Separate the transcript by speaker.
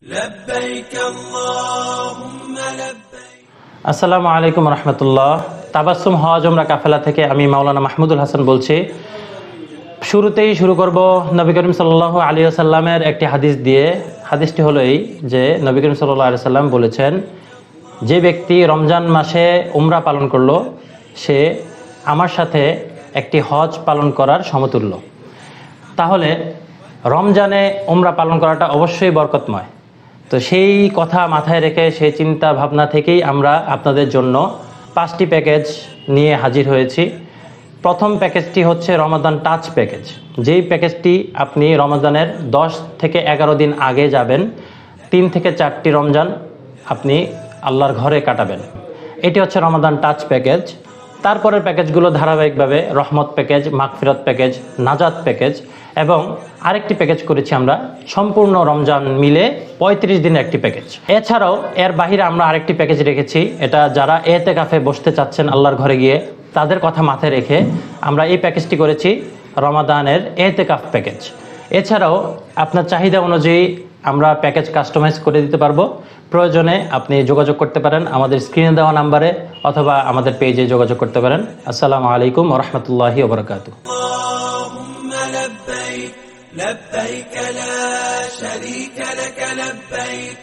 Speaker 1: لبيك اللهم لبيك।
Speaker 2: আসসালামু আলাইকুম রহমতুল্লাহ। তাবাসসুম হজ উমরা কাফেলা থেকে আমি মাওলানা মাহমুদুল হাসান বলছি। শুরুতেই শুরু করব নবী করিম সাল্লাল্লাহু আলাইহি ওয়াসাল্লামের একটি হাদিস দিয়ে। হাদিসটি হলো এই যে নবী করিম সাল্লাল্লাহু আলাইহি ওয়াসাল্লাম বলেছেন, যে ব্যক্তি রমজান মাসে উমরা পালন করলো সে আমার সাথে একটি হজ পালন করার সমতুল্য। তাহলে রমজানে উমরা পালন করাটা অবশ্যই বরকতময়। তো সেই কথা মাথায় রেখে সেই চিন্তা ভাবনা থেকেই আমরা আপনাদের জন্য 5টি প্যাকেজ নিয়ে হাজির হয়েছি। প্রথম প্যাকেজটি হচ্ছে রমাদান টাচ প্যাকেজ। যেই প্যাকেজটি আপনি রমাদানের 10 থেকে 11 দিন আগে যাবেন, 3 থেকে 4টি রমজান আপনি আল্লাহর ঘরে কাটাবেন। এটি হচ্ছে রমাদান টাচ প্যাকেজ। তারপরের প্যাকেজগুলো ধারাবাহিকভাবে রহমত প্যাকেজ, মাগফিরাত প্যাকেজ, নাজাত প্যাকেজ এবং আরেকটি প্যাকেজ করেছি আমরা সম্পূর্ণ রমজান মিলে 35 দিনের একটি প্যাকেজ। এছাড়াও এর বাহিরে আমরা আরেকটি প্যাকেজ রেখেছি, এটা যারা এতেকাফে বসতে চাচ্ছেন আল্লাহর ঘরে গিয়ে তাদের কথা মাথায় রেখে আমরা এই প্যাকেজটি করেছি রমাদানের এতেকাফ প্যাকেজ। এছাড়াও আপনার চাহিদা অনুযায়ী আমরা প্যাকেজ কাস্টমাইজ করে দিতে পারবো। প্রয়োজনে আপনি যোগাযোগ করতে পারেন আমাদের স্ক্রিনে দেওয়া নাম্বারে অথবা আমাদের পেজে যোগাযোগ করতে পারেন। আসসালামু আলাইকুম ওয়া রাহমাতুল্লাহি ওয়া বারাকাতুহু।
Speaker 1: لبيك لبيك لا شريك لك لبيك